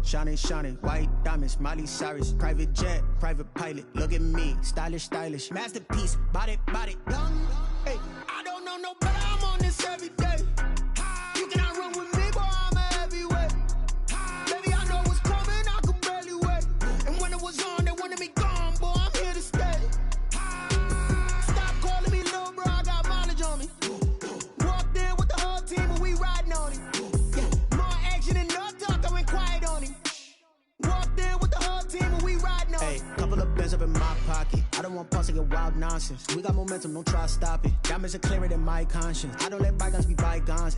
shining, shining. White diamonds, Miley Cyrus. Private jet, private pilot. Look at me, stylish, stylish. Masterpiece, body, body, young. Hey, I don't know no better. I'm on this every day. You cannot run with me, boy. I'm a heavyweight. Baby, I know what's coming. I could barely wait. And when it was on, they wanted me gone, boy. I'm here to stay. Stop calling me little bro. I got mileage on me. Walked in with the whole team and we riding on it. More action and no talk. I went quiet on him. Walked in with the whole team and we riding on it. Hey, couple of bands up in my pocket. I don't want pause to get wild nonsense. We got momentum, don't try to stop it. Diamonds are clearer than my conscience. I don't let bygones be bygones.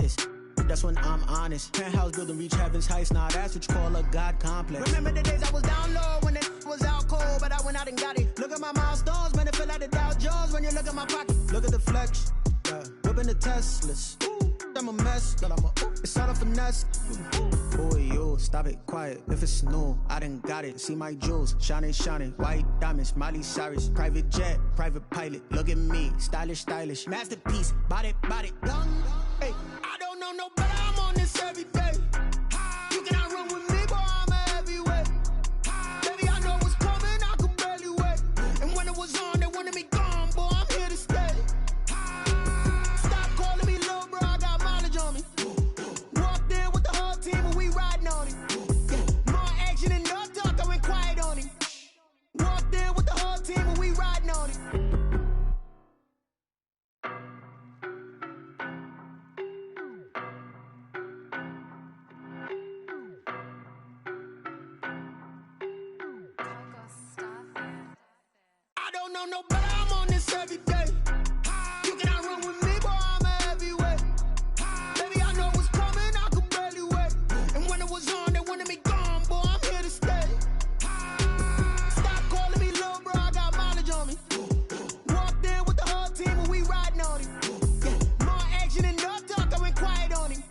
That's when I'm honest. Penthouse building, reach heaven's heights. Nah, that's what you call a God complex. Remember the days I was down low when it was out cold, but I went out and got it. Look at my milestones, man, it feel like the Dow Jones when you look at my pocket. Look at the flex, whipping the Teslas. I'm a mess, girl, it's all a finesse. Boy, you, stop it, quiet, if it's new, I done got it. See my jewels, shining, shining. White diamonds, Miley Cyrus. Private jet, private pilot. Look at me, stylish, stylish. Masterpiece, body, body, young. Hey, I don't know no better. I'm on this every day. You cannot run with me, boy. I'm a heavyweight. Baby, I know what's coming. I could barely wait. And when it was on, they wanted me gone, boy. I'm here to stay. Stop calling me little bro. I got mileage on me. Walked in with the whole team and we riding on it. More action and no talk. I went quiet on him. Walked in with the whole team and we riding on it. No better, I'm on this every day. You cannot run with me, boy. I'm a heavyweight. Baby, I know what's coming. I could barely wait. And when it was on, they wanted me gone, boy. I'm here to stay. Stop calling me little bro. I got mileage on me. Walked in with the whole team and we riding on it. More action and no talk. I went quiet on him.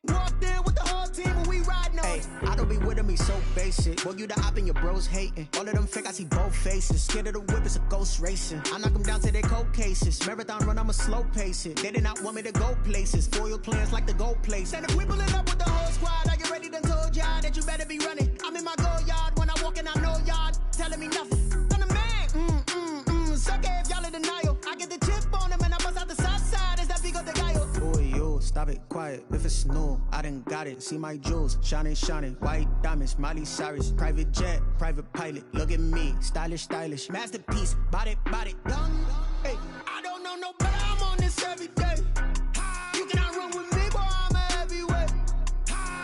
Walked in with the whole team and we riding on it. Hey, I don't be with me so basic. Well, you the op and your bros hating. All of them fake, I see both faces. Scared of the whip, it's a ghost racing. I knock them down to their cold cases. Marathon run, I'ma slow pace it. They did not want me to go places. Foil plans like the gold place. And if we pulling up with the whole squad, I get ready to told y'all that you better be running. I'm in my go yard. When I walk in, I know y'all telling me nothing. I'm the man. Suck it if y'all in denial. I get the chip on them and I bust out the south side. Is that Vigo de Gallo? Boy, you, stop it, quiet. If it's new, I done got it. See my jewels, shining, shining. White diamonds, Miley Cyrus. Private jet, private pilot. Look at me, stylish, stylish. Masterpiece, body, body, young. Hey, I don't know no better. I'm on this every day. You cannot run with me, boy. I'm a heavyweight.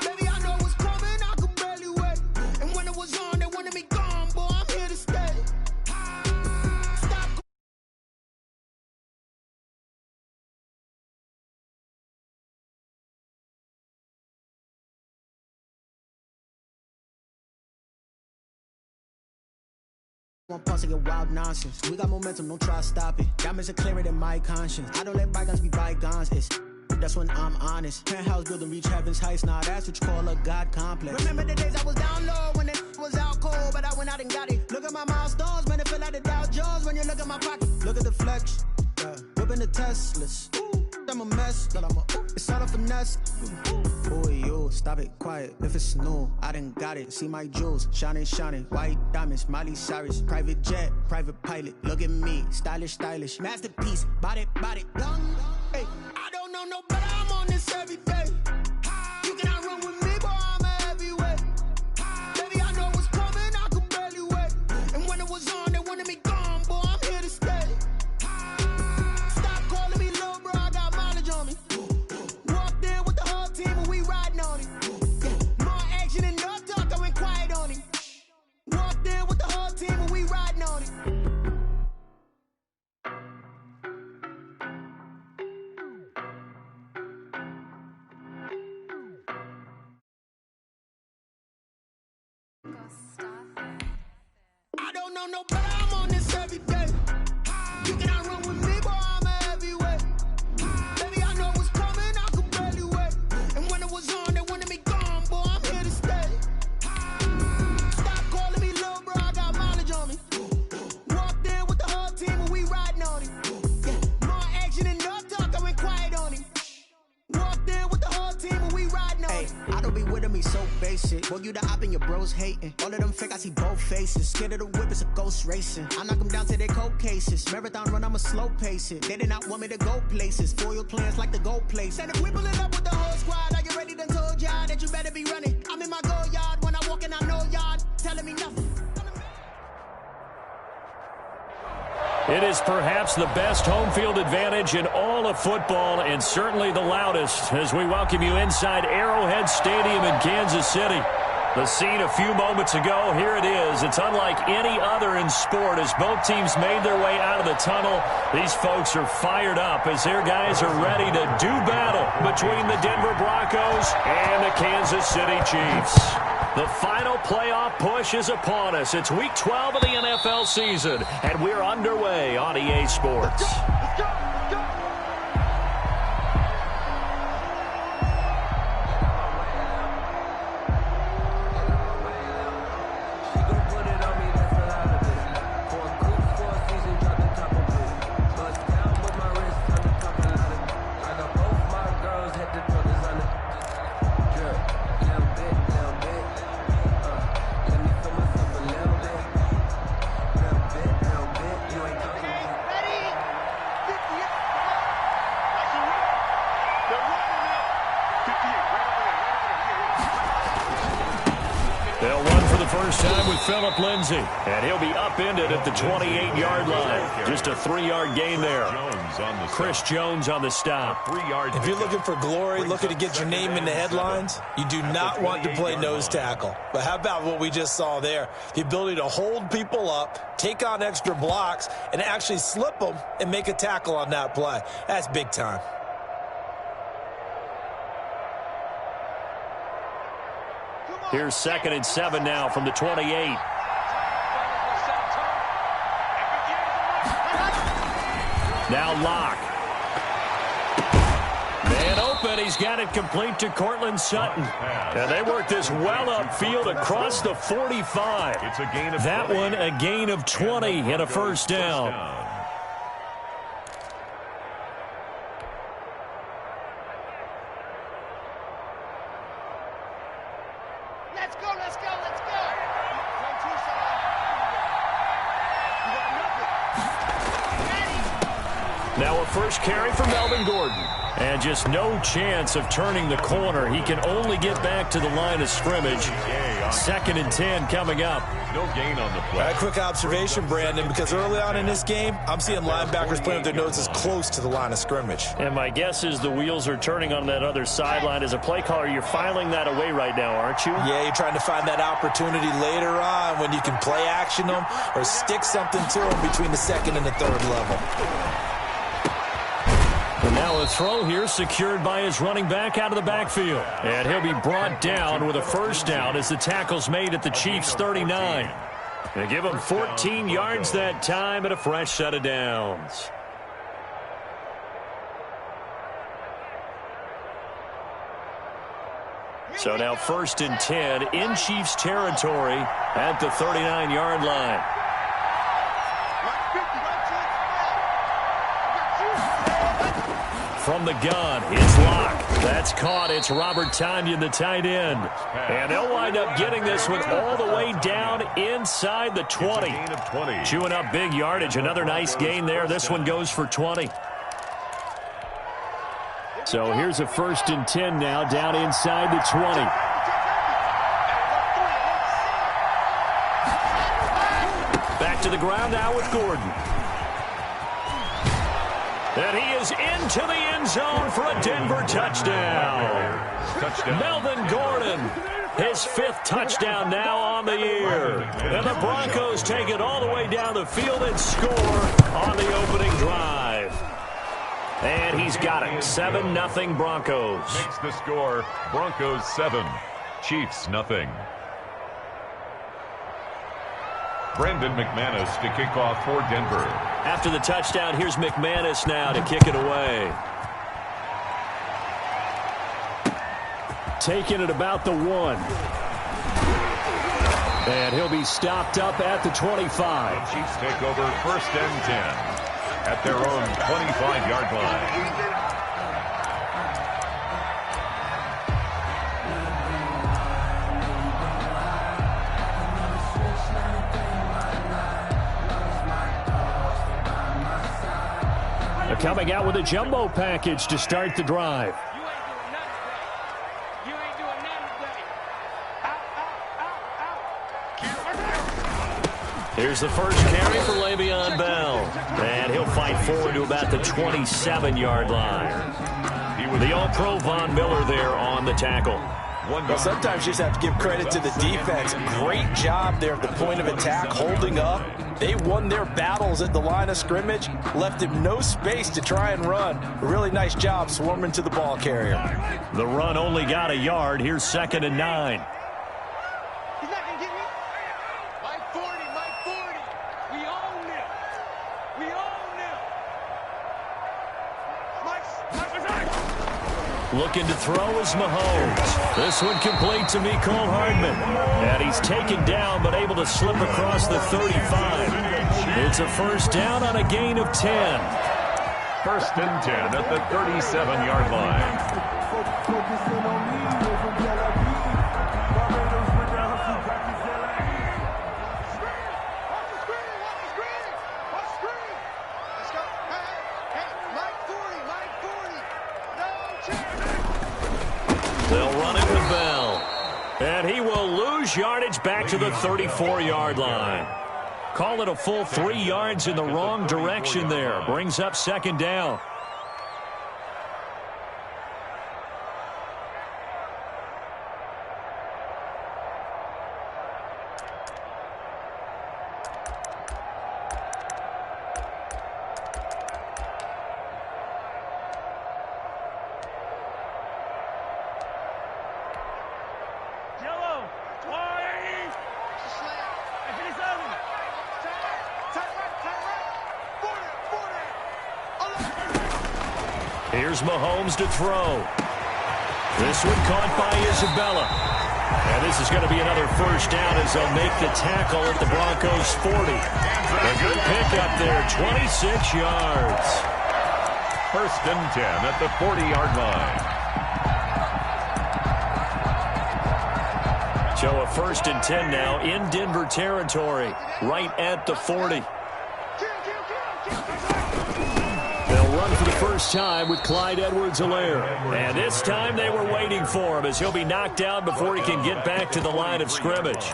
Baby, I know what's coming. I could barely wait. And when it was on, they wanted me gone, boy. I'm here to stay. Stop. Want pause to get wild nonsense. We got momentum, don't try to stop it. Diamonds are clearer than my conscience. I don't let bygones be bygones. That's when I'm honest. Penthouse building, reach heaven's heights. Nah, that's what you call a God complex. Remember the days I was down low when it was out cold, but I went out and got it. Look at my milestones, man, it feel like the Dow Jones when you look at my pocket. Look at the flex, whipping the Teslas. I'm a mess, girl, it's all a finesse. Boy, you, stop it, quiet, if it's new, I done got it. See my jewels, shining, shining. White diamonds, Miley Cyrus. Private jet, private pilot. Look at me, stylish, stylish. Masterpiece, body, body, young. Hey, I don't know no better. I'm on this every day. You cannot run with me, boy. I'm a heavyweight. Baby, I know what's coming. I could barely wait. And when it was on, they wanted me gone, boy. I'm here to stay. Stop calling me little bro. I got mileage on me. Walked in with the whole team and we riding on it. More action and no talk. I went quiet on him. Walked in with the whole team and we riding on it. I don't know no better. I'm on this every day. You cannot run with me, boy. I'm a heavyweight. Baby, I know what's coming. I could barely wait. And when it was on, they wanted me gone, boy. I'm here to stay. Stop calling me little bro. I got mileage on me. Walked in with the whole team and we riding on it. More action and no talk. I went quiet on him. Walked in with the whole team and we riding on it. I don't be with me so basic. Well, you the op and your bros hating. All of them fake, I see both faces. Scared of the whip, it's a ghost racing. I knock them down to their cold cases. Marathon run, I'ma slow pace it. They did not want me to go places. Foil plans like the gold place. And if we pulling up with the whole squad, are you ready? Done told y'all that you better be running. I'm in my go yard. When I walk in, I know y'all telling me nothing. It is perhaps the best home field advantage in all of football, and certainly the loudest, as we welcome you inside Arrowhead Stadium in Kansas City. The scene a few moments ago, here it is. It's unlike any other in sport as both teams made their way out of the tunnel. These folks are fired up as their guys are ready to do battle between the Denver Broncos and the Kansas City Chiefs. The final playoff push is upon us. It's Week 12 of the NFL season, and we're underway on EA Sports. Let's go. Time with Phillip Lindsay, and he'll be upended at the 28-yard line. Just a 3-yard gain there. Chris Jones on the stop. If you're looking for glory, looking to get your name in the headlines, you do not want to play nose tackle. But how about what we just saw there? The ability to hold people up, take on extra blocks, and actually slip them and make a tackle on that play. That's big time. Here's 2nd and 7 now from the 28. Now Locke. Man open. He's got it complete to Cortland Sutton. And they work this well upfield across the 45. It's a gain of that 20. one a gain of 20 and a first down. Now a first carry for Melvin Gordon. And just no chance of turning the corner. He can only get back to the line of scrimmage. 2nd and 10 coming up. No gain on the play. A quick observation, Brandon, because early on in this game, I'm seeing linebackers playing with their noses close to the line of scrimmage. And my guess is the wheels are turning on that other sideline. As a play caller, you're filing that away right now, aren't you? Yeah, you're trying to find that opportunity later on when you can play action them or stick something to them between the 2nd and the 3rd level. And now a throw here secured by his running back out of the backfield. And he'll be brought down with a first down as the tackle's made at the Chiefs' 39. They give him 14 yards that time and a fresh set of downs. So now 1st and 10 in Chiefs territory at the 39-yard line. From the gun, it's Locke. That's caught. It's Robert Tonyan, the tight end. And they'll wind up getting this one all the way down inside the 20. Chewing up big yardage. Another nice gain there. This one goes for 20. So here's a 1st and 10 now down inside the 20. Back to the ground now with Gordon. And he is into the end zone for a Denver touchdown. Melvin Gordon, his 5th touchdown now on the year. And the Broncos take it all the way down the field and score on the opening drive. And he's got it. 7-0 Broncos. Makes the score. Broncos 7, Chiefs 0. Brendan McManus to kick off for Denver. After the touchdown, here's McManus now to kick it away. Taking it about the 1. And he'll be stopped up at the 25. The Chiefs take over 1st and 10 at their own 25-yard line. coming out with a jumbo package to start the drive. Here's the first carry for Le'Veon Bell. And he'll fight forward to about the 27-yard line. The All-Pro Von Miller there on the tackle. Well, sometimes you just have to give credit to the defense. Great job there at the point of attack, holding up. They won their battles at the line of scrimmage, left him no space to try and run. A really nice job swarming to the ball carrier. The run only got a yard. Here's 2nd and 9. He's not going to get me. Mike 40, Mike 40. We own them. We own them. Looking to throw is Mahomes. This one complete to Mecole Hardman. And he's taken down but able to slip across the 35. It's a first down on a gain of 10. 1st and 10 at the 37-yard line. They'll run it with Bell. And he will lose yardage back to the 34-yard line. Call it a full 3 yards in the wrong direction there. Brings up 2nd down. Here's Mahomes to throw. This one caught by Isabella. And this is going to be another first down as they'll make the tackle at the Broncos' 40. A good pickup there, 26 yards. 1st and 10 at the 40-yard line. So a 1st and 10 now in Denver territory, right at the 40. They'll run for the first time with Clyde Edwards-Helaire. And this time they were waiting for him as he'll be knocked down before he can get back to the line of scrimmage.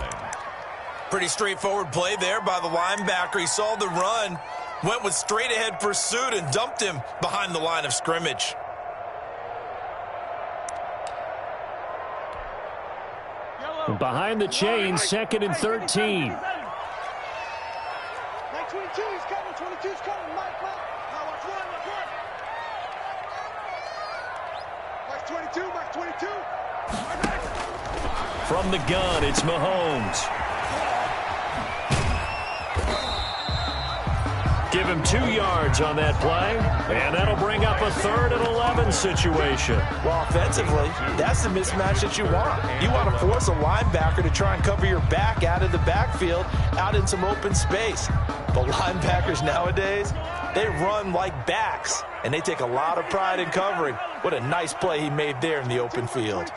Pretty straightforward play there by the linebacker. He saw the run, went with straight-ahead pursuit, and dumped him behind the line of scrimmage. Behind the chains, 2nd and 13. Mike 22 is coming. 22 is coming. Mike. Now watch one. Mike 22. Mike 22. From the gun, it's Mahomes. Give him 2 yards on that play, and that'll bring up a 3rd and 11 situation. Well, offensively, that's the mismatch that you want. You want to force a linebacker to try and cover your back out of the backfield, out in some open space. But linebackers nowadays, they run like backs, and they take a lot of pride in covering. What a nice play he made there in the open field.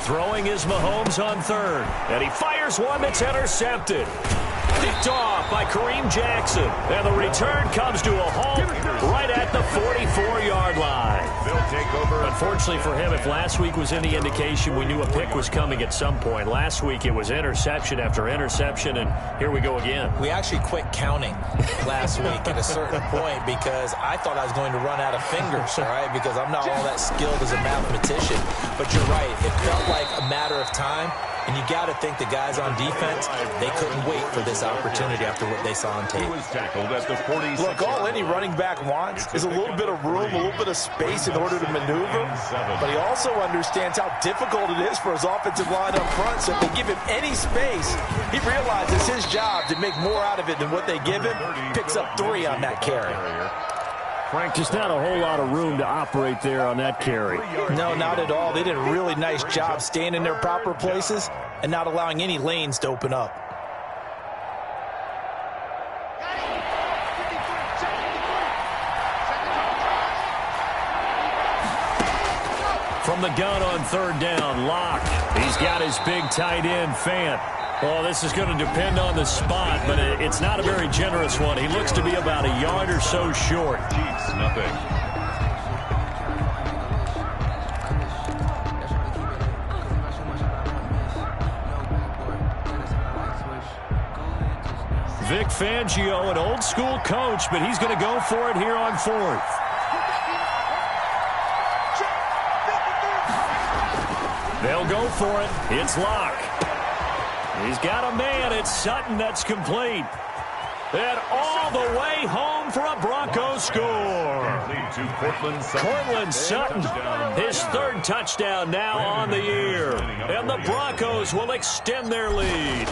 Throwing is Mahomes on 3rd, and he fires one that's intercepted. Picked off by Kareem Jackson, and the return comes to a halt right at the 44-yard line. They'll take over. Unfortunately for him, if last week was any indication, we knew a pick was coming at some point. Last week it was interception after interception, and here we go again. We actually quit counting last week at a certain point because I thought I was going to run out of fingers, all right, because I'm not all that skilled as a mathematician. But you're right. It felt like a matter of time. And you got to think the guys on defense, they couldn't wait for this opportunity after what they saw on tape. He was tackled at the 46. Look, all any running back wants is a little bit of room, a little bit of space in order to maneuver. But he also understands how difficult it is for his offensive line up front. So if they give him any space, he realizes his job to make more out of it than what they give him. Picks up 3 on that carry. Just not a whole lot of room to operate there on that carry. No, not at all. They did a really nice job staying in their proper places and not allowing any lanes to open up. From the gun on 3rd down, Locke. He's got his big tight end, Fant. Well, this is going to depend on the spot, but it's not a very generous one. He looks to be about a yard or so short. Chiefs, nothing. Vic Fangio, an old-school coach, but he's going to go for it here on fourth. They'll go for it. It's Locke. He's got a man. It's Sutton that's complete. And all the way home for a Broncos score. Cortland Sutton, his third touchdown now on the year. And the Broncos will extend their lead.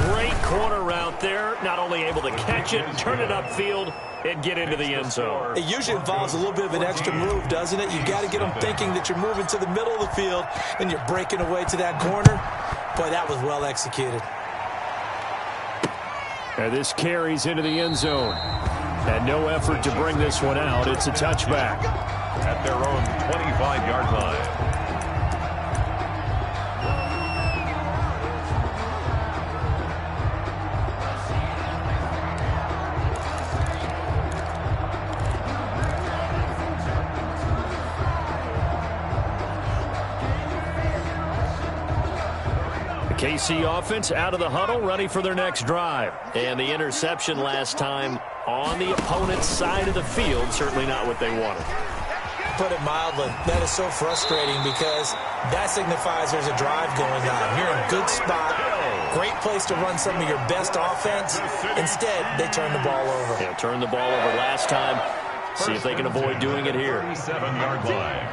Great corner route there. Not only able to catch it, turn it upfield, and get into the end zone. It usually involves a little bit of an extra move, doesn't it? You got to get them thinking that you're moving to the middle of the field and you're breaking away to that corner. Boy, that was well executed. And this carries into the end zone. And no effort to bring this one out. It's a touchback. At their own 25-yard line. KC offense out of the huddle, ready for their next drive. And the interception last time on the opponent's side of the field, certainly not what they wanted. Put it mildly, that is so frustrating because that signifies there's a drive going on. You're in a good spot, great place to run some of your best offense. Instead, they turn the ball over. Yeah, turn the ball over last time. See if they can avoid doing it here. 37-yard line.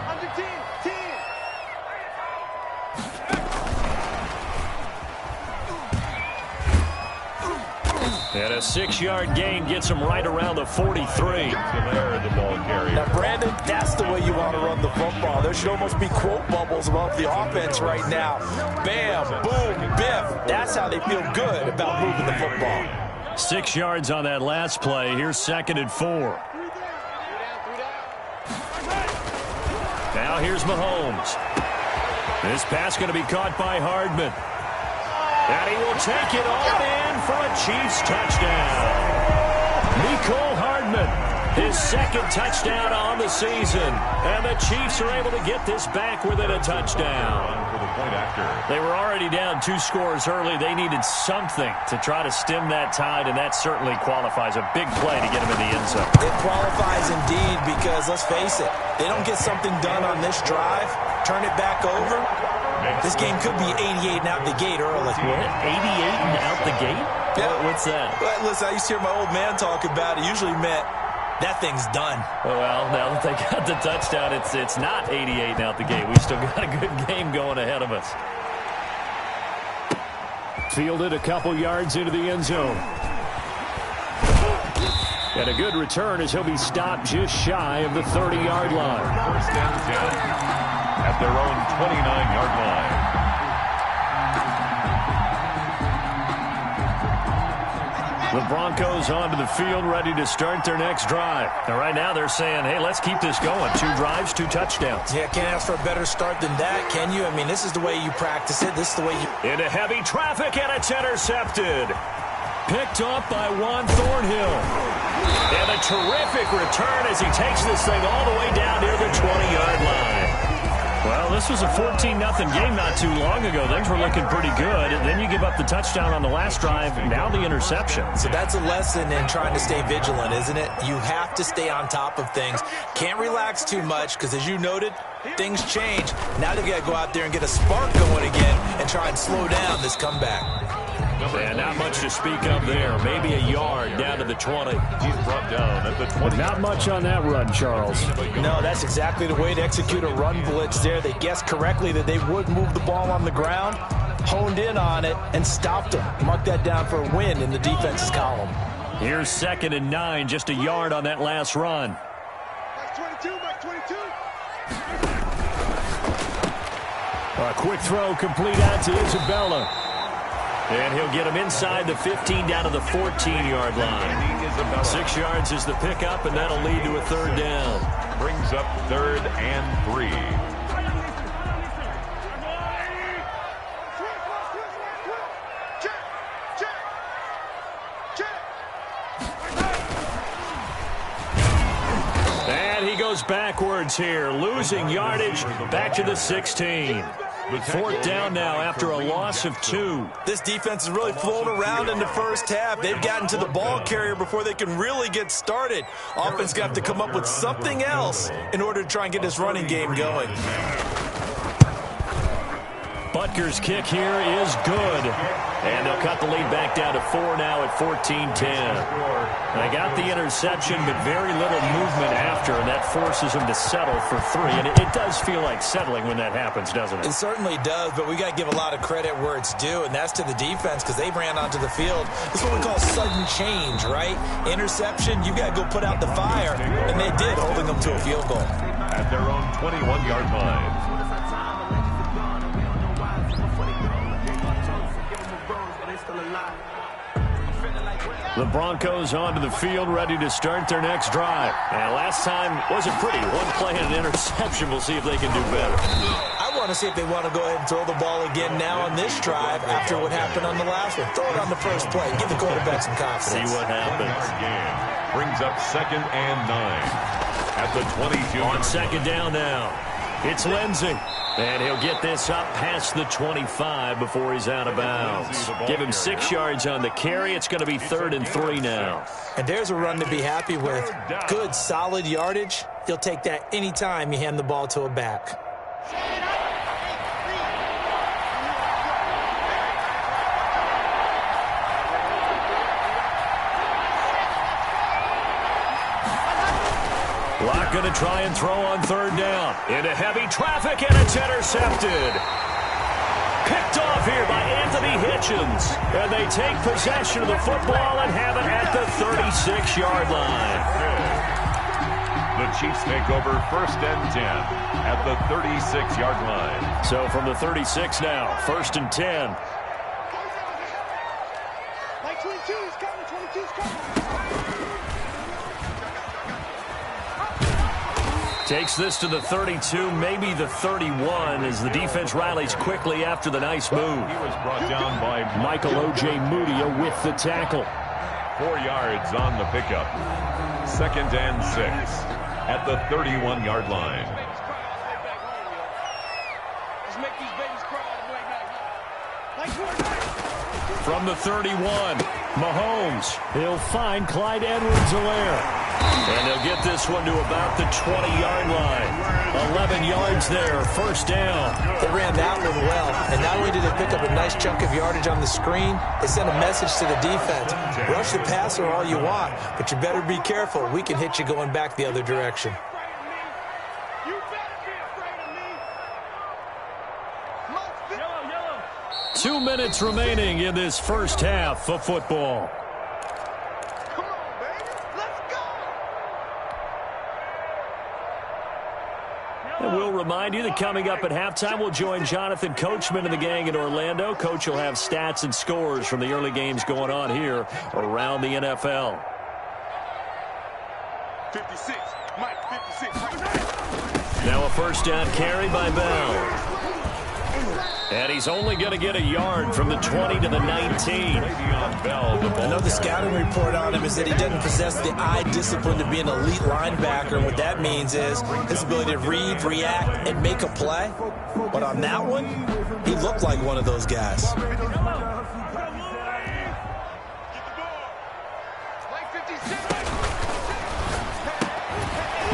And a 6-yard gain gets him right around the 43. Now, Brandon, that's the way you want to run the football. There should almost be quote bubbles about the offense right now. Bam, boom, biff. That's how they feel good about moving the football. 6 yards on that last play. Here's 2nd and 4. Now here's Mahomes. This pass going to be caught by Hardman. And he will take it all in for a Chiefs touchdown. Mecole Hardman, his 2nd touchdown on the season. And the Chiefs are able to get this back within a touchdown. They were already down 2 scores early. They needed something to try to stem that tide, and that certainly qualifies. A big play to get him in the end zone. It qualifies indeed because, let's face it, they don't get something done on this drive, turn it back over. This game could be 88 and out the gate early. What? 88 and out the gate? Yeah. What's that? Well, listen, I used to hear my old man talk about it. Usually meant that thing's done. Well, now that they got the touchdown, it's not 88 and out the gate. We still got a good game going ahead of us. Fielded a couple yards into the end zone. And a good return as he'll be stopped just shy of the 30-yard line. 1st and 10. At their own 29-yard line. The Broncos onto the field, ready to start their next drive. And right now they're saying, hey, let's keep this going. 2 drives, 2 touchdowns. Yeah, can't ask for a better start than that, can you? I mean, this is the way you practice it. This is the way you... Into heavy traffic, and it's intercepted. Picked off by Juan Thornhill. And a terrific return as he takes this thing all the way down near the 20-yard line. Well, this was a 14-0 game not too long ago. Things were looking pretty good. And then you give up the touchdown on the last drive. Now the interception. So that's a lesson in trying to stay vigilant, isn't it? You have to stay on top of things. Can't relax too much because, as you noted, things change. Now they've got to go out there and get a spark going again and try and slow down this comeback. And not much to speak of there. Maybe a yard down to the 20. He's brought down at the 20. Not much on that run, Charles. No, that's exactly the way to execute a run blitz there. They guessed correctly that they would move the ball on the ground, honed in on it, and stopped them. Mark that down for a win in the defense's column. Here's 2nd and 9, just a yard on that last run. Max 22, Max 22. A quick throw complete out to Isabella. And he'll get him inside the 15 down to the 14-yard line. 6 yards is the pickup, and that'll lead to a 3rd down. Brings up 3rd and 3. goes backwards here, losing yardage back to the 16. 4th down now after a loss of 2. This defense is really flown around in the first half. They've gotten to the ball carrier before they can really get started. Offense got to come up with something else in order to try and get this running game going. Butker's kick here is good. And they'll cut the lead back down to 4 now at 14-10. They got the interception, but very little movement after, and that forces them to settle for 3. And it does feel like settling when that happens, doesn't it? It certainly does, but we got to give a lot of credit where it's due, and that's to the defense because they ran onto the field. This is what we call sudden change, right? Interception, you got to go put out the fire, and they did, holding them to a field goal. At their own 21-yard line. The Broncos onto the field, ready to start their next drive. And last time wasn't pretty. One play and an interception. We'll see if they can do better. I want to see if they want to go ahead and throw the ball again now on this drive after what happened on the last one. Throw it on the first play. Give the quarterback some confidence. See what happens. Brings up 2nd and 9 at the 22. On 2nd down now. It's Lindsey. And he'll get this up past the 25 before he's out of bounds. Give him 6 yards on the carry. It's going to be 3rd and 3 now. And there's a run to be happy with. Good, solid yardage. You'll take that anytime you hand the ball to a back. Locke going to try and throw on 3rd down. Into heavy traffic, and it's intercepted. Picked off here by Anthony Hitchens. And they take possession of the football and have it at the 36-yard line. The Chiefs take over 1st and 10 at the 36-yard line. So from the 36 now, 1st and 10. Like 22's coming, 22's coming. Takes this to the 32, maybe the 31, as the defense rallies quickly after the nice move. He was brought down by Michael O.J. Mudia with the tackle. 4 yards on the pickup. 2nd and 6 at the 31-yard line. Just make these babies cry all the way back. Like quarterback. From the 31, Mahomes. He'll find Clyde Edwards-Helaire. And they'll get this one to about the 20-yard line. 11 yards there, 1st down. They ran that one well, and not only did they pick up a nice chunk of yardage on the screen, they sent a message to the defense. Rush the passer all you want, but you better be careful. We can hit you going back the other direction. You better be afraid of me. Yellow. 2 minutes remaining in this first half of football. Come on, baby. Let's go. And we'll remind you that coming up at halftime, we'll join Jonathan Coachman and the gang in Orlando. Coach will have stats and scores from the early games going on here around the NFL. 56. Mike, 56. Now a 1st down carry by Bell. And he's only going to get a yard from the 20 to the 19. I know the scouting report on him is that he doesn't possess the eye discipline to be an elite linebacker. And what that means is his ability to read, react, and make a play. But on that one, he looked like one of those guys.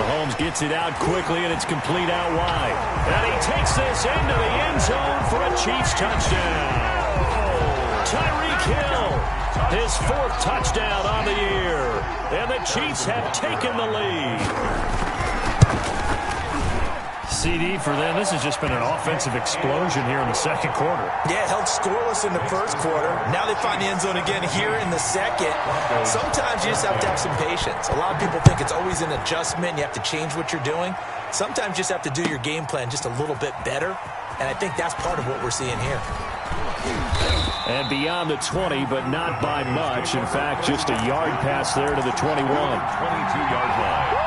Mahomes gets it out quickly, and it's complete out wide. And he takes this into the end zone for a Chiefs touchdown. Tyreek Hill, his 4th touchdown on the year. And the Chiefs have taken the lead. CD for them. This has just been an offensive explosion here in the 2nd quarter. Yeah, held scoreless in the 1st quarter. Now they find the end zone again here in the 2nd. Sometimes you just have to have some patience. A lot of people think it's always an adjustment. You have to change what you're doing. Sometimes you just have to do your game plan just a little bit better. And I think that's part of what we're seeing here. And beyond the 20, but not by much. In fact, just a yard pass there to the 21. 22-yard line.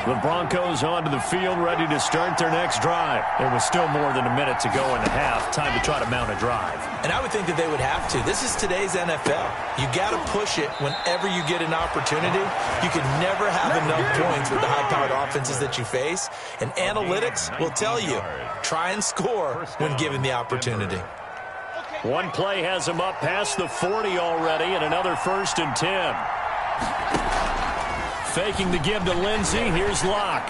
The Broncos onto the field, ready to start their next drive. There was still more than a minute to go in the half. Time to try to mount a drive. And I would think that they would have to. This is today's NFL. You got to push it whenever you get an opportunity. You can never have enough points with the high-powered offenses that you face. And analytics will tell you, try and score when given the opportunity. One play has him up past the 40 already, and another 1st and 10. Faking the give to Lindsey. Here's Locke.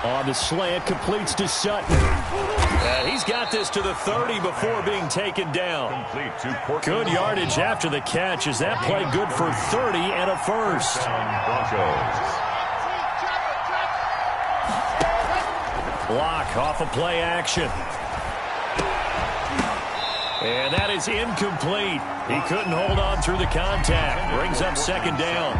On the slant, completes to Sutton. He's got this to the 30 before being taken down. Good yardage after the catch. Is that play good for 30 and a first? Locke off a play action. And that is incomplete. He couldn't hold on through the contact. Brings up 2nd down.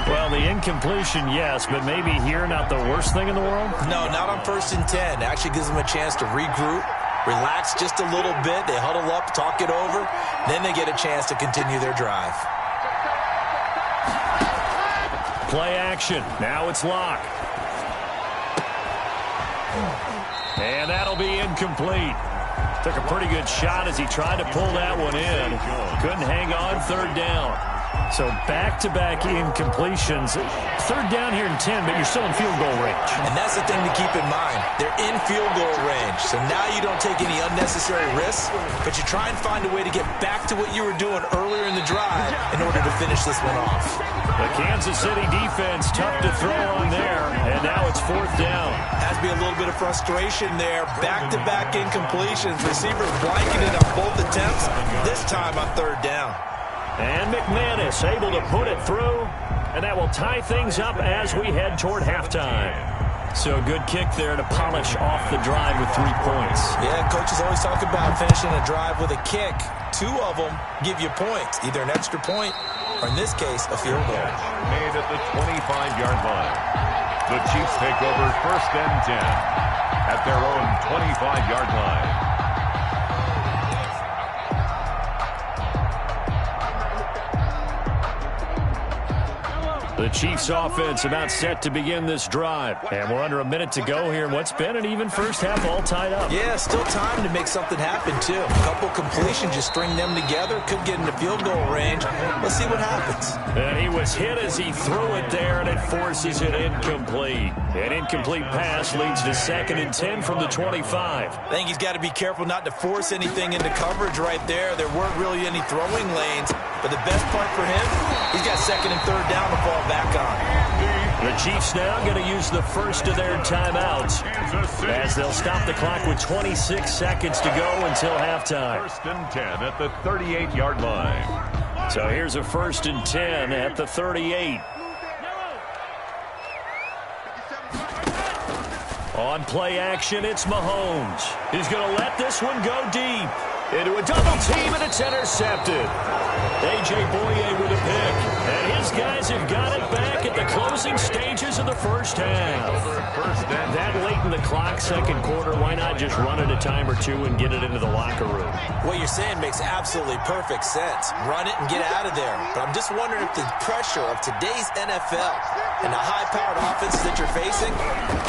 Well, the incompletion, yes, but maybe here not the worst thing in the world? No, not on 1st and 10. Actually gives them a chance to regroup, relax just a little bit. They huddle up, talk it over. Then they get a chance to continue their drive. Play action. Now it's Locke. And that'll be incomplete. Took a pretty good shot as he tried to pull that one in. Couldn't hang on, 3rd down. So back-to-back incompletions. 3rd down here in 10, but you're still in field goal range. And that's the thing to keep in mind. They're in field goal range. So now you don't take any unnecessary risks, but you try and find a way to get back to what you were doing earlier in the drive in order to finish this one off. The Kansas City defense tough to throw on there, and now it's 4th down. Has to be a little bit of frustration there. Back-to-back incompletions. Receivers blanketed on both attempts, this time on 3rd down. And McManus able to put it through, and that will tie things up as we head toward halftime. So a good kick there to polish off the drive with 3 points. Yeah, coaches always talk about finishing a drive with a kick. 2 of them give you points, either an extra point or, in this case, a field goal. Made at the 25-yard line. The Chiefs take over 1st and 10 at their own 25-yard line. The Chiefs offense about set to begin this drive. And we're under a minute to go here in what's been an even first half, all tied up. Yeah, still time to make something happen, too. A couple completions, just string them together. Could get into field goal range. Let's see what happens. And he was hit as he threw it there, and it forces it incomplete. An incomplete pass leads to 2nd and 10 from the 25. I think he's got to be careful not to force anything into coverage right there. There weren't really any throwing lanes. But the best part for him, he's got 2nd and 3rd down to fall back on. The Chiefs now going to use the first of their timeouts as they'll stop the clock with 26 seconds to go until halftime. 1st and 10 at the 38-yard line. So here's a 1st and 10 at the 38. On play action, it's Mahomes. He's going to let this one go deep. Into a double team, and it's intercepted. A.J. Boye with a pick. And his guys have got it back at the closing stages of the first half. That late in the clock, 2nd quarter, why not just run it a time or two and get it into the locker room? What you're saying makes absolutely perfect sense. Run it and get out of there. But I'm just wondering if the pressure of today's NFL and the high-powered offenses that you're facing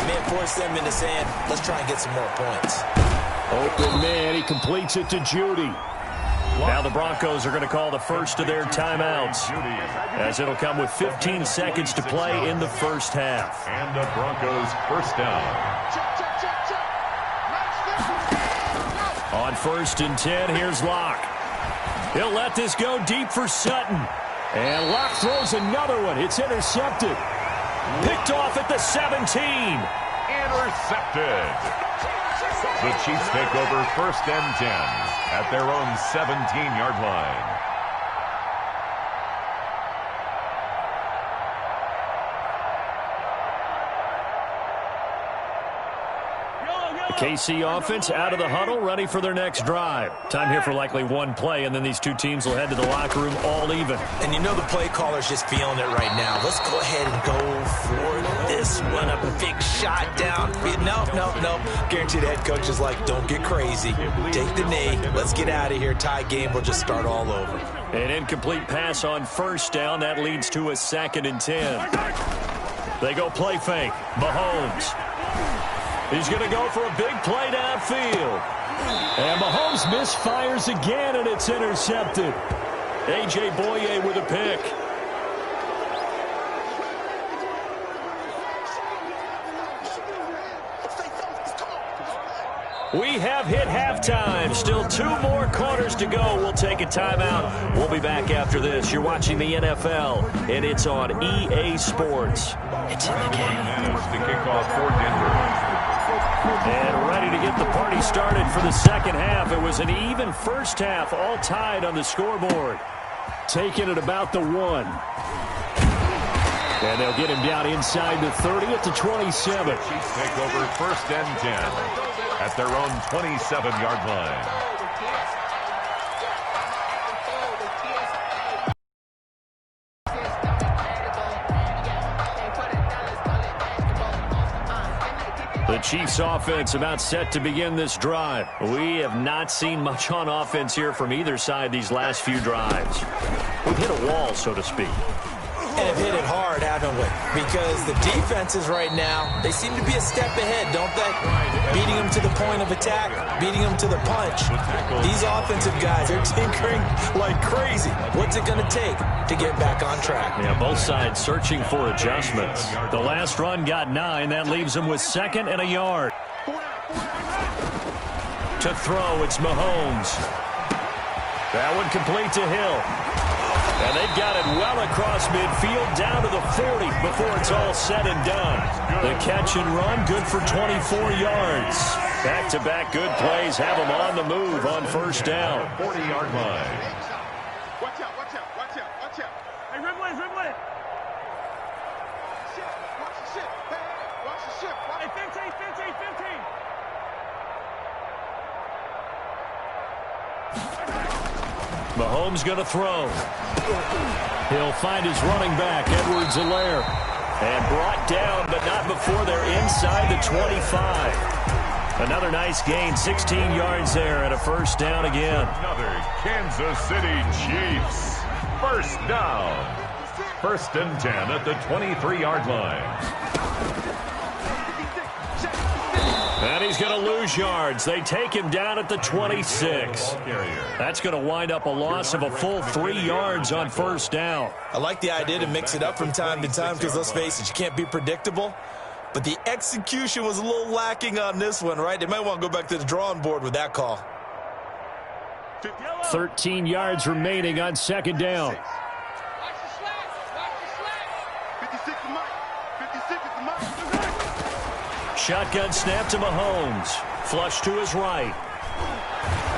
may have forced them into saying, let's try and get some more points. Open man, he completes it to Judy. Now the Broncos are going to call the first of their timeouts, as it'll come with 15 seconds to play in the first half. And the Broncos 1st down. On 1st and 10, here's Locke. He'll let this go deep for Sutton. And Locke throws another one. It's intercepted. Picked off at the 17. Intercepted. The Chiefs take over 1st and 10 at their own 17-yard line. The KC offense out of the huddle, ready for their next drive. Time here for likely one play, and then these two teams will head to the locker room all even. And you know the play caller's just feeling it right now. Let's go ahead and go for this one. A big shot down. No. Guaranteed the head coach is like, don't get crazy. Take the knee. Let's get out of here. Tie game. We'll just start all over. An incomplete pass on 1st down. That leads to a 2nd and 10. They go play fake. Mahomes. He's going to go for a big play downfield. And Mahomes misfires again, and it's intercepted. A.J. Boye with a pick. We have hit halftime. Still 2 more quarters to go. We'll take a timeout. We'll be back after this. You're watching the NFL, and it's on EA Sports. It's in the game. To kick off for Denver. And ready to get the party started for the second half. It was an even first half, all tied on the scoreboard. Taking it about the 1. And they'll get him down inside the 30 at the 27. Chiefs take over 1st and 10 at their own 27-yard line. The Chiefs offense about set to begin this drive. We have not seen much on offense here from either side these last few drives. We've hit a wall, so to speak. And have hit it hard, haven't we? Because the defenses right now, they seem to be a step ahead, don't they? Beating them to the point of attack, beating them to the punch. These offensive guys are tinkering like crazy. What's it going to take to get back on track? Yeah, both sides searching for adjustments. The last run got 9. That leaves them with 2nd and a yard. To throw, it's Mahomes. That one complete to Hill. And they've got it well across midfield, down to the 40 before it's all said and done. The catch and run, good for 24 yards. Back-to-back good plays have them on the move on 1st down. 40-yard line. Watch out, watch out, watch out, watch out. Hey, Rimley, Rimley. Shit, watch the ship. Hey, watch the ship. Hey, 15, 15, 15. Mahomes going to throw. He'll find his running back, Edwards-Helaire. And brought down, but not before they're inside the 25. Another nice gain, 16 yards there, and a 1st down again. Another Kansas City Chiefs. 1st down. 1st and 10 at the 23-yard line. And he's going to lose yards. They take him down at the 26. That's going to wind up a loss of a full 3 yards on 1st down. I like the idea to mix it up from time to time because, let's face it, you can't be predictable. But the execution was a little lacking on this one, right? They might want to go back to the drawing board with that call. 13 yards remaining on 2nd down. Watch the slack. Watch the slack. 56 is Mike. 56 is Mike. Shotgun snap to Mahomes. Flush to his right.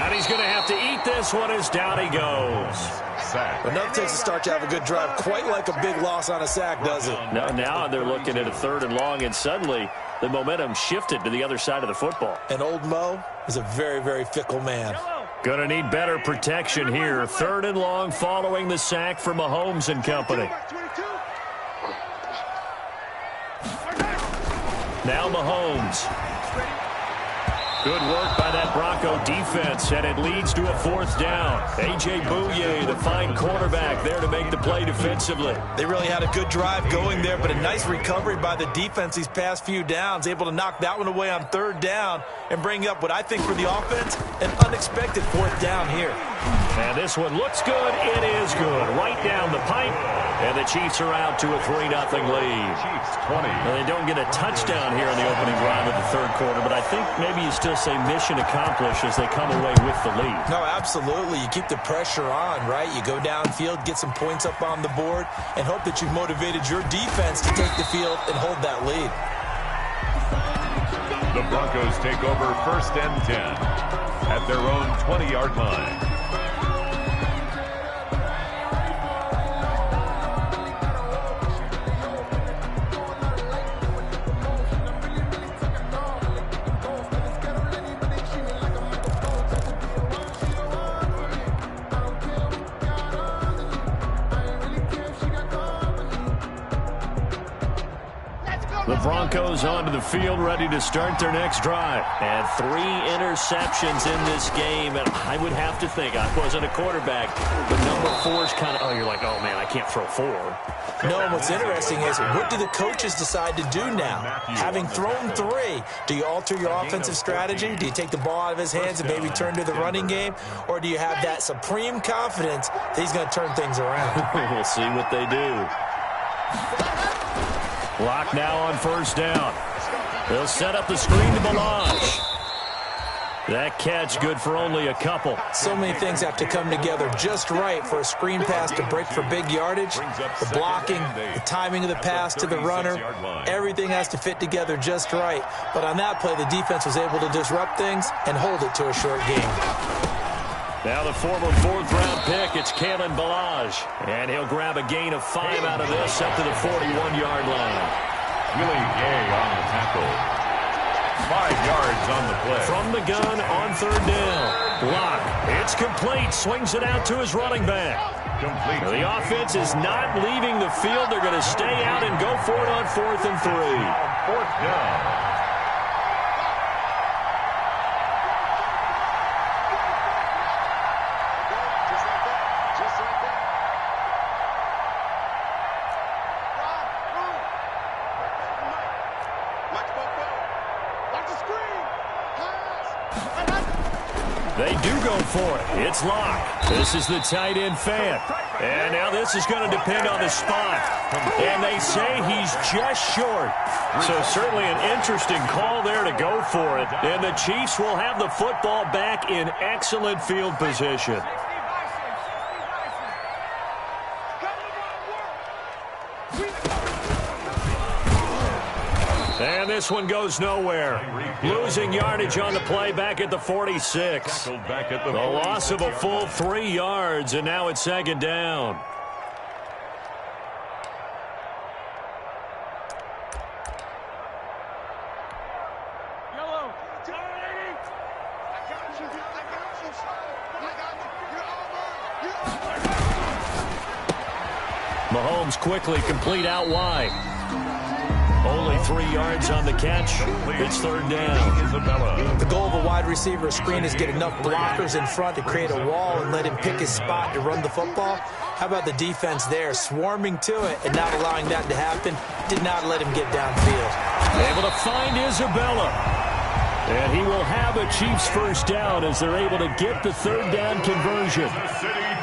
And he's going to have to eat this one as down he goes. Sack. But nothing takes a start to have a good drive quite like a big loss on a sack, does it? Now they're looking at a 3rd and long, and suddenly the momentum shifted to the other side of the football. And old Mo is a very, very fickle man. Going to need better protection here. 3rd and long following the sack for Mahomes and company. Now Mahomes. Good work by that Bronco defense, and it leads to a 4th down. A.J. Boye, the fine cornerback, there to make the play defensively. They really had a good drive going there, but a nice recovery by the defense these past few downs, able to knock that one away on 3rd down and bring up what I think for the offense, an unexpected 4th down here. And this one looks good. It is good. Right down the pipe, and the Chiefs are out to a 3-0 lead. Chiefs 20. Well, they don't get a touchdown here in the opening drive of the 3rd quarter, but I think maybe you still say mission accomplished as they come away with the lead. No, absolutely. You keep the pressure on, right? You go downfield, get some points up on the board, and hope that you've motivated your defense to take the field and hold that lead. The Broncos take over 1st and 10 at their own 20-yard line. The Broncos onto the field, ready to start their next drive. And 3 interceptions in this game. And I would have to think, I wasn't a quarterback, but number 4 is kind of, oh, you're like, oh, man, I can't throw 4. No, and what's interesting is, what do the coaches decide to do now? Having thrown 3, do you alter your offensive strategy? Do you take the ball out of his hands and maybe turn to the running game? Or do you have that supreme confidence that he's going to turn things around? We'll see what they do. Lock now on first down. They'll set up the screen to Balaj. That catch good for only a couple. So many things have to come together just right for a screen pass to break for big yardage. The blocking, the timing of the pass to the runner, everything has to fit together just right. But on that play, the defense was able to disrupt things and hold it to a short game. Now the former 4th-round pick, it's Kalen Balaj. And he'll grab a gain of 5 out of this up to the 41-yard line. Willie Gay on the tackle. 5 yards on the play. From the gun on 3rd down. Block. It's complete. Swings it out to his running back. Complete. The offense is not leaving the field. They're going to stay out and go for it on 4th and 3. On 4th down. They do go for it. It's Locke. This is the tight end fan. And now this is going to depend on the spot. And they say he's just short. So certainly an interesting call there to go for it. And the Chiefs will have the football back in excellent field position. And this one goes nowhere. Losing yardage on the play back at the 46. The loss of a full 3 yards, and now it's 2nd down. Mahomes quickly complete out wide. Only 3 yards on the catch. It's 3rd down. The goal of a wide receiver screen is get enough blockers in front to create a wall and let him pick his spot to run the football. How about the defense there, swarming to it and not allowing that to happen? Did not let him get downfield. Able to find Isabella. And he will have a Chiefs 1st down as they're able to get the 3rd down conversion.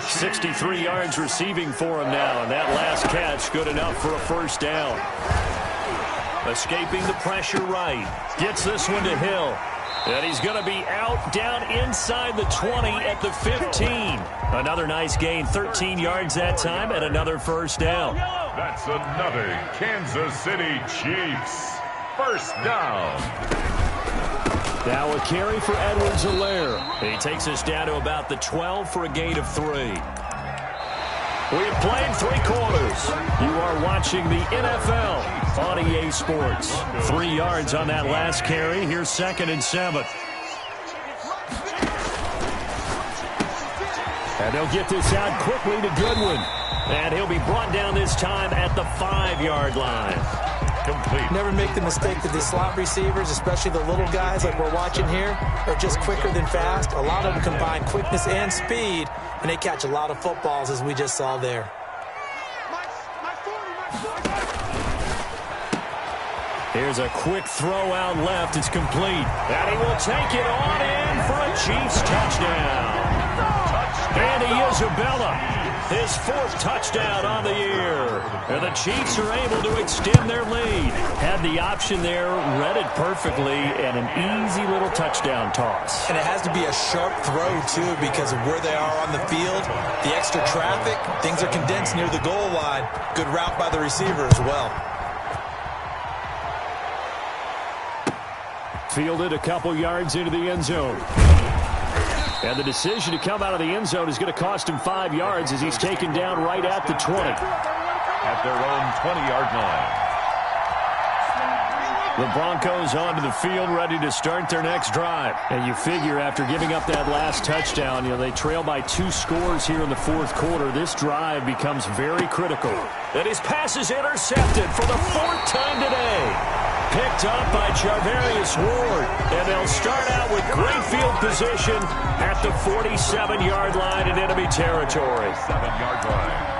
63 yards receiving for him now, and that last catch good enough for a 1st down. Escaping the pressure right. Gets this one to Hill. And he's going to be out down inside the 20 at the 15. Another nice gain, 13 yards that time, and another 1st down. That's another Kansas City Chiefs 1st down. Now a carry for Edwards-Helaire. He takes us down to about the 12 for a gain of 3. We have played 3 quarters. You are watching the NFL on EA Sports. 3 yards on that last carry. Here's 2nd and 7. And they'll get this out quickly to Goodwin. And he'll be brought down this time at the 5-yard line. Complete. Never make the mistake that the slot receivers, especially the little guys like we're watching here, are just quicker than fast. A lot of them combine quickness and speed, and they catch a lot of footballs, as we just saw there. Here's a quick throw out left. It's complete. And he will take it on in for a Chiefs touchdown. Andy Isabella, his 4th touchdown on the year. And the Chiefs are able to extend their lead. Had the option there, read it perfectly, and an easy little touchdown toss. And it has to be a sharp throw, too, because of where they are on the field. The extra traffic, things are condensed near the goal line. Good route by the receiver as well. Fielded a couple yards into the end zone. And the decision to come out of the end zone is going to cost him 5 yards as he's taken down right at the 20. At their own 20-yard line. The Broncos onto the field, ready to start their next drive. And you figure after giving up that last touchdown, they trail by 2 scores here in the fourth quarter. This drive becomes very critical. And his pass is intercepted for the 4th time today. Picked up by Charvarius Ward. And they'll start out with great field position at the 47-yard line in enemy territory. 7-yard line.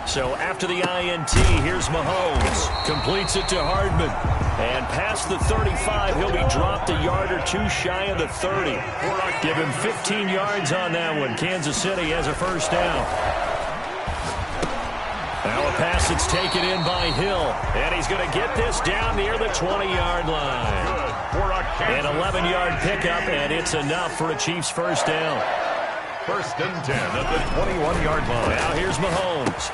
So after the INT, here's Mahomes. Completes it to Hardman. And past the 35, he'll be dropped a yard or 2 shy of the 30. Give him 15 yards on that one. Kansas City has a first down. Now a pass that's taken in by Hill. And he's going to get this down near the 20-yard line. An 11-yard pickup, and it's enough for a Chiefs first down. First and 10 at the 21-yard line. Now here's Mahomes.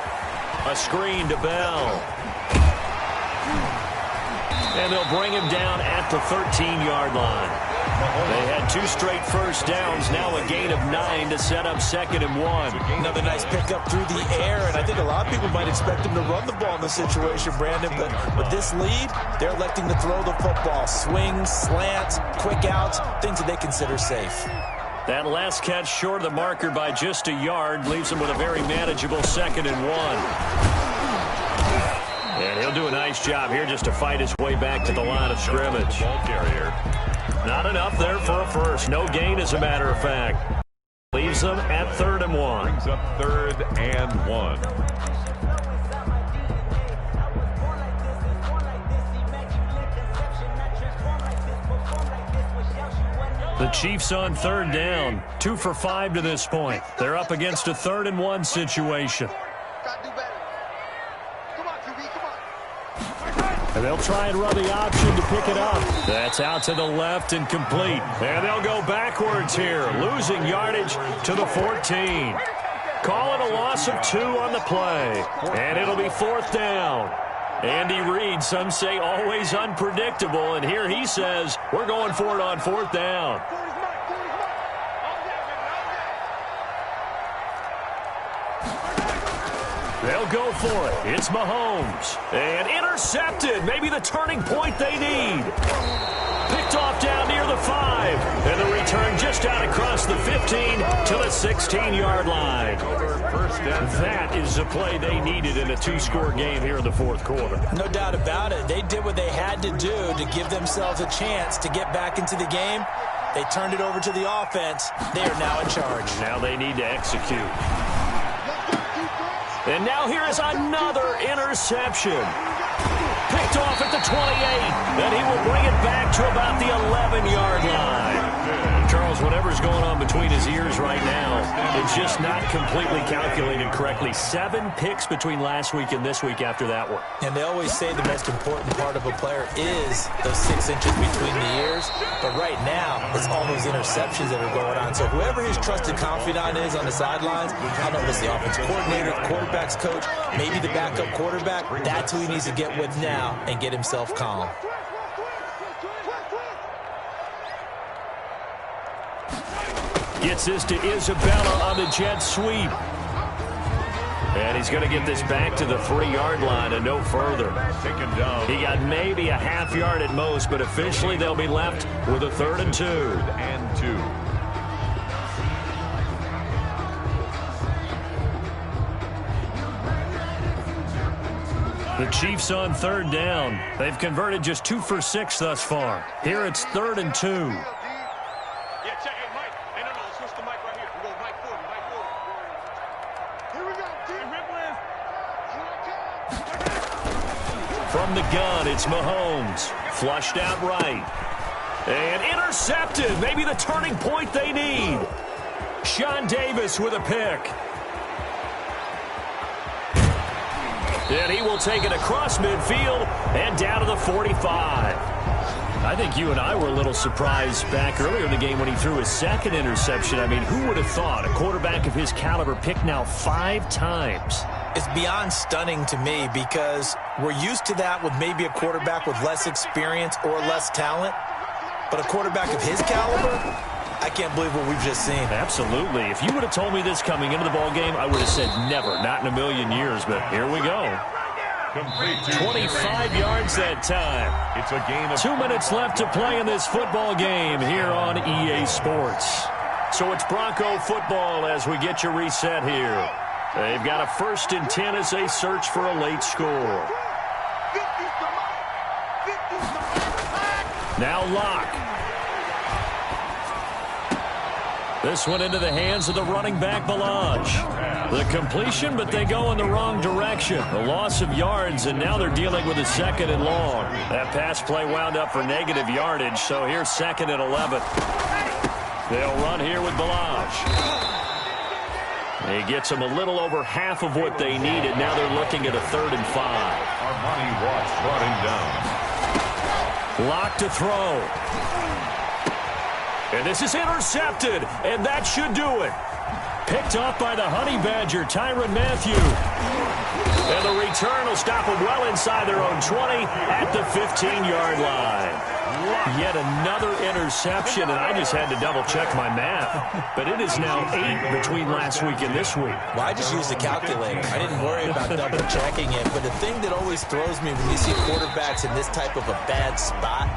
A screen to Bell. And they'll bring him down at the 13-yard line. They had 2 straight first downs, now a gain of 9 to set up 2nd and 1. Another nice pickup through the air, and I think a lot of people might expect him to run the ball in this situation, Brandon, but with this lead, they're electing to throw the football. Swings, slants, quick outs, things that they consider safe. That last catch short of the marker by just a yard leaves him with a very manageable 2nd and 1. And he'll do a nice job here just to fight his way back to the line of scrimmage. Ball carrier. Not enough there for a first. No gain, as a matter of fact. Leaves them at 3rd and 1. Brings up 3rd and 1. The Chiefs on 3rd down. 2 for 5 to this point. They're up against a 3rd and 1 situation. And they'll try and run the option to pick it up. That's out to the left and complete. And they'll go backwards here, losing yardage to the 14. Call it a loss of 2 on the play. And it'll be 4th down. Andy Reid, some say always unpredictable, and here he says we're going for it on 4th down. They'll go for it. It's Mahomes. And intercepted. Maybe the turning point they need. Picked off down near the 5. And the return just out across the 15 to the 16-yard line. That is the play they needed in a 2-score game here in the 4th quarter. No doubt about it. They did what they had to do to give themselves a chance to get back into the game. They turned it over to the offense. They are now in charge. Now they need to execute. And now here is another interception. Picked off at the 28. Then he will bring it back to about the 11-yard line. Charles, whatever's going on between his ears right now, it's just not completely calculated correctly. 7 picks between last week and this week after that one. And they always say the most important part of a player is those 6 inches between the ears. But right now, it's all those interceptions that are going on. So whoever his trusted confidant is on the sidelines, I don't know if it's the offensive coordinator, the quarterback's coach, maybe the backup quarterback, that's who he needs to get with now and get himself calm. Gets this to Isabella on the jet sweep. And he's going to get this back to the 3-yard line and no further. Taken down. He got maybe a half yard at most, but officially they'll be left with a 3rd and 2. 3rd and 2. The Chiefs on 3rd down. They've converted just 2 for 6 thus far. Here it's 3rd and 2. Yeah, check it, Mike. Hey, no, switch the mic right here. We go Mike 40, Mike 40. Here we go, team. From the gun, it's Mahomes. Flushed out right. And intercepted. Maybe the turning point they need. Sean Davis with a pick. And he will take it across midfield and down to the 45. I think you and I were a little surprised back earlier in the game when he threw his 2nd interception. I mean, who would have thought a quarterback of his caliber picked now 5 times? It's beyond stunning to me because we're used to that with maybe a quarterback with less experience or less talent. But a quarterback of his caliber, I can't believe what we've just seen. Absolutely. If you would have told me this coming into the ball game, I would have said never, not in a million years. But here we go. 25 yards that time. It's a gain of 2 minutes left to play in this football game here on EA Sports. So it's Bronco football as we get you reset here. They've got a 1st and 10 as they search for a late score. Now Locke. This one into the hands of the running back, Balaj. The completion, but they go in the wrong direction. A loss of yards, and now they're dealing with a 2nd and long. That pass play wound up for negative yardage, so here's 2nd and 11. They'll run here with Balaj. He gets them a little over half of what they needed. Now they're looking at a 3rd and 5. Armani Watts brought him down. Locke to throw. And this is intercepted, and that should do it. Picked off by the Honey Badger, Tyrann Mathieu. And the return will stop them well inside their own 20 at the 15-yard line. Yet another interception, and I just had to double-check my math. But it is now 8 between last week and this week. Well, I just used the calculator. I didn't worry about double-checking it. But the thing that always throws me when you see quarterbacks in this type of a bad spot,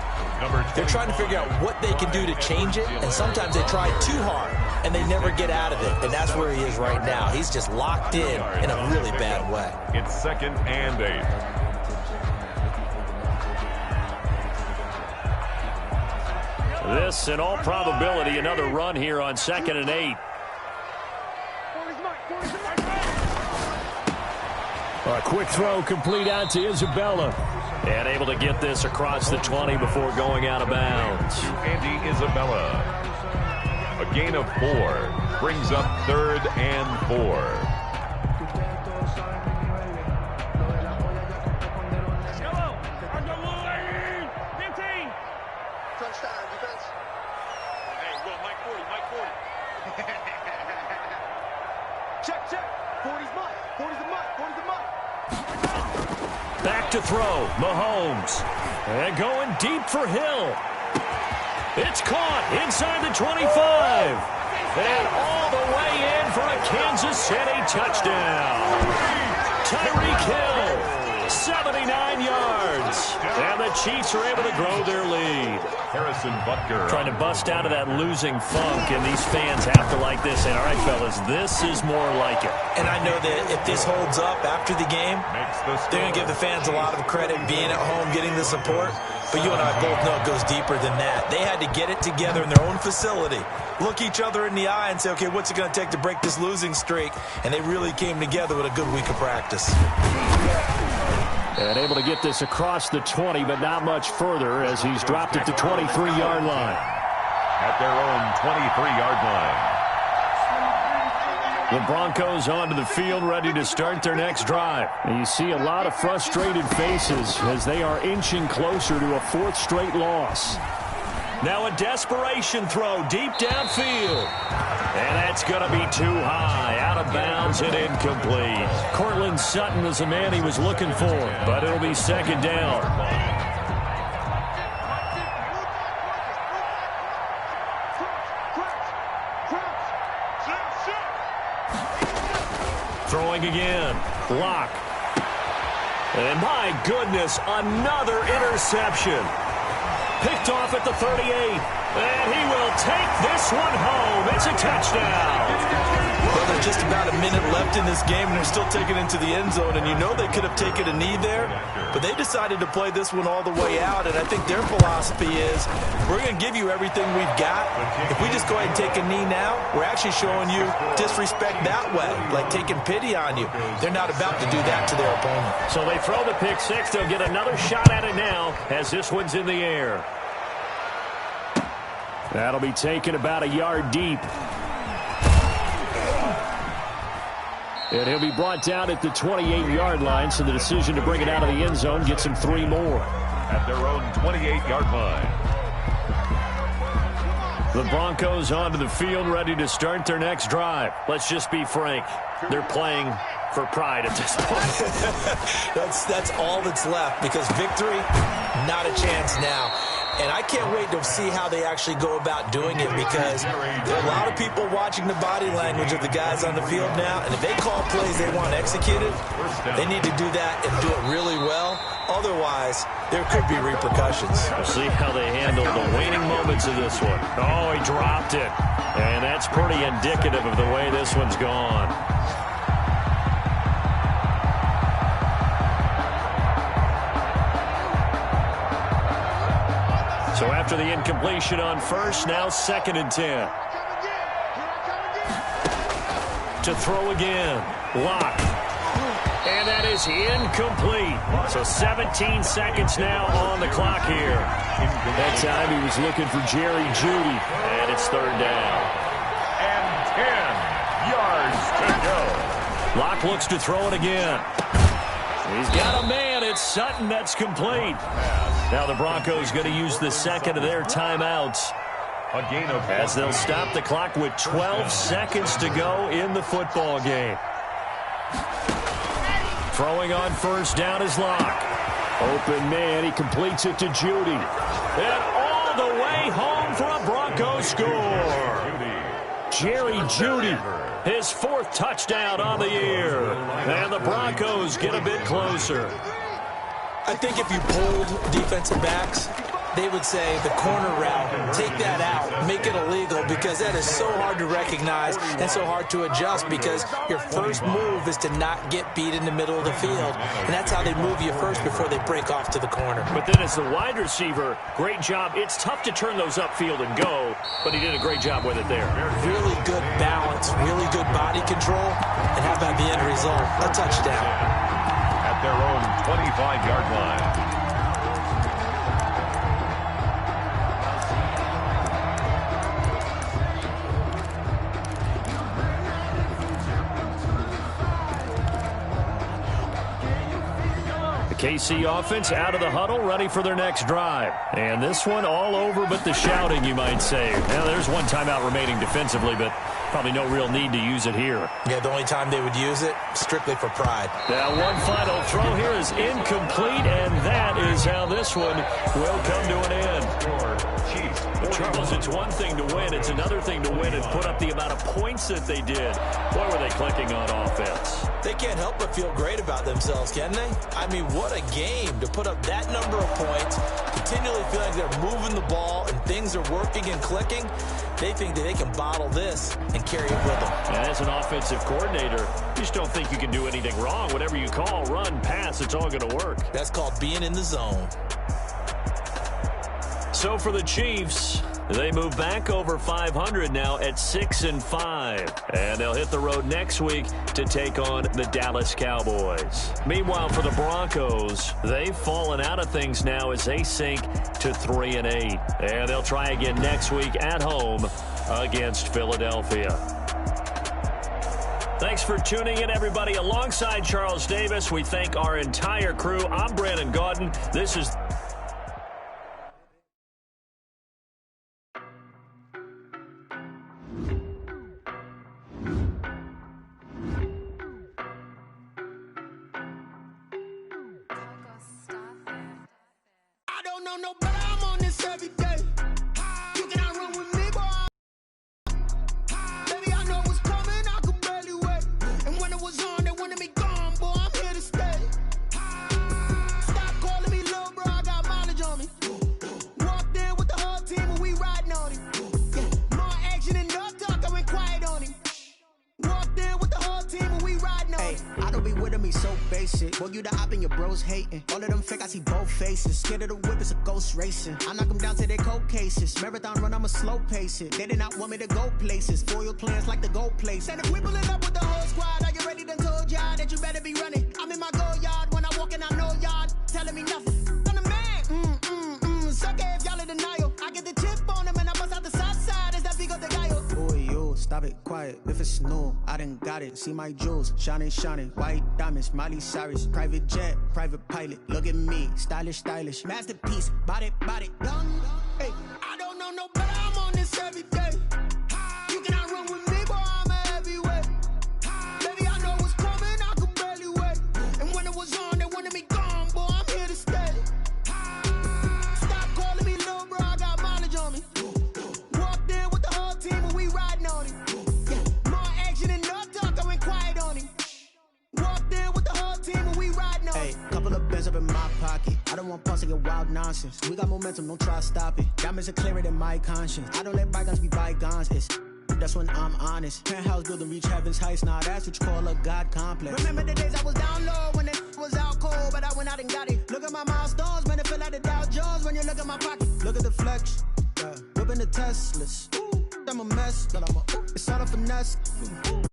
they're trying to figure out what they can do to change it, and sometimes they try too hard, and they never get out of it. And that's where he is right now. He's just locked in a really bad way. It's 2nd and 8. This, in all probability, another run here on 2nd and 8. A quick throw complete out to Isabella. And able to get this across the 20 before going out of bounds. Andy Isabella. A gain of 4 brings up 3rd and 4. Back to throw, Mahomes. And going deep for Hill. It's caught inside the 25. And all the way in for a Kansas City touchdown. Tyreek Hill, 79 yards. And the Chiefs are able to grow their lead. Harrison Butker trying to bust out of that losing funk, and these fans have to like this. And all right, fellas, this is more like it. And I know that if this holds up after the game, they're going to give the fans a lot of credit being at home, getting the support. But you and I both know it goes deeper than that. They had to get it together in their own facility, look each other in the eye and say, okay, what's it going to take to break this losing streak? And they really came together with a good week of practice. And able to get this across the 20, but not much further as he's dropped it to 23-yard line. At their own 23-yard line. The Broncos onto the field, ready to start their next drive. And you see a lot of frustrated faces as they are inching closer to a 4th straight loss. Now a desperation throw deep downfield. And that's going to be too high, out of bounds and incomplete. Cortland Sutton is the man he was looking for, but it'll be 2nd down. Throwing again. Locke. And my goodness, another interception. Picked off at the 38. And he will take this one home. It's a touchdown. Well, there's just about a minute left in this game, and they're still taking it into the end zone. And you know they could have taken a knee there, but they decided to play this one all the way out. And I think their philosophy is, we're going to give you everything we've got. If we just go ahead and take a knee now, we're actually showing you disrespect that way, like taking pity on you. They're not about to do that to their opponent. So they throw the pick six. They'll get another shot at it now as this one's in the air. That'll be taken about a yard deep. And he'll be brought down at the 28-yard line, so the decision to bring it out of the end zone gets him 3 more. At their own 28-yard line. The Broncos onto the field, ready to start their next drive. Let's just be frank. They're playing for pride at this point. That's all that's left, because victory, not a chance now. And I can't wait to see how they actually go about doing it, because there are a lot of people watching the body language of the guys on the field now, and if they call plays they want executed, they need to do that and do it really well. Otherwise, there could be repercussions. We'll see how they handle the waning moments of this one. Oh, he dropped it. And that's pretty indicative of the way this one's gone. So after the incompletion on first, now 2nd and 10. To throw again. Locke. And that is incomplete. So 17 seconds now on the clock here. That time he was looking for Jerry Jeudy. And it's 3rd down. And 10 yards to go. Locke looks to throw it again. He's got a man. It's Sutton. That's complete. Now the Broncos going to use the second of their timeouts, A gain of as they'll stop the clock with 12 seconds to go in the football game. Throwing on first down is Locke. Open man. He completes it to Jeudy. And all the way home for a Bronco score. Jerry Jeudy, his 4th touchdown on the year. And the Broncos get a bit closer. I think if you polled defensive backs, they would say the corner route, take that out, make it illegal, because that is so hard to recognize and so hard to adjust, because your first move is to not get beat in the middle of the field, and that's how they move you first before they break off to the corner. But then as the wide receiver, great job. It's tough to turn those upfield and go, but he did a great job with it there. Really good balance, really good body control, and how about the end result? A touchdown. At their own 25-yard line. KC offense out of the huddle, ready for their next drive. And this one all over but the shouting, you might say. Now, there's one timeout remaining defensively, but probably no real need to use it here. Yeah, the only time they would use it, strictly for pride. Now, one final throw here is incomplete, and that is how this one will come to an end. But Charles, it's one thing to win. It's another thing to win and put up the amount of points that they did. Boy, were they clicking on offense. They can't help but feel great about themselves, can they? I mean, what a game to put up that number of points, continually feel like they're moving the ball and things are working and clicking. They think that they can bottle this and carry it with them. And as an offensive coordinator, you just don't think you can do anything wrong. Whatever you call, run, pass, it's all going to work. That's called being in the zone. So for the Chiefs, they move back over 500 now at 6-5. And they'll hit the road next week to take on the Dallas Cowboys. Meanwhile, for the Broncos, they've fallen out of things now as they sink to 3-8. And they'll try again next week at home against Philadelphia. Thanks for tuning in, everybody. Alongside Charles Davis, we thank our entire crew. I'm Brandon Gaudin. This is... No, but I'm on this every day. You cannot run with me, boy. Baby, I know what's coming, I could barely wait. And when it was on, they wanted me gone, boy, I'm here to stay. Stop calling me little bro, I got mileage on me. Walked in with the whole team and we riding on him. Yeah, more action and no talk, I went quiet on him. Walked in with the whole team and we riding on him. I don't be with him, he's so basic. Boy, you the op and your bros hating. All of them fake, I see both faces. Scared of the whip, it's a ghost racing. I knock them down to their cold cases. Marathon run, I'ma slow pace it. They did not want me to go places. Foil plans like the gold place. And if we pulling up with the whole squad, are you ready to told y'all that you better be running? I'm in my go yard. When I walk in, I know y'all telling me nothing. I'm the man. Sucker if y'all in denial. I get the chip on them and I bust out the south side. Is that big of the guy? Boy, yo, stop it, quiet. If it's new, I done got it. See my jewels, shining, white diamonds, Miley Cyrus, private jet, private pilot. Look at me, stylish, masterpiece, body, young. Hey, I don't know no better. I'm on this every day. You cannot run with me, boy. I'm a heavyweight. Baby, I know what's coming. I could bands up in my pocket. I don't want pulse to get wild nonsense. We got momentum, don't try to stop it. Diamonds are clearer than my conscience. I don't let bygones be bygones. That's when I'm honest. Penthouse building, reach heaven's heights. Now that's what you call a God complex. Remember the days I was down low when it was out cold, but I went out and got it. Look at my milestones, man, it feel like the Dow Jones when you look at my pocket. Look at the flex, whipping the Teslas. Ooh, I'm a mess, but it's all a finesse. Ooh,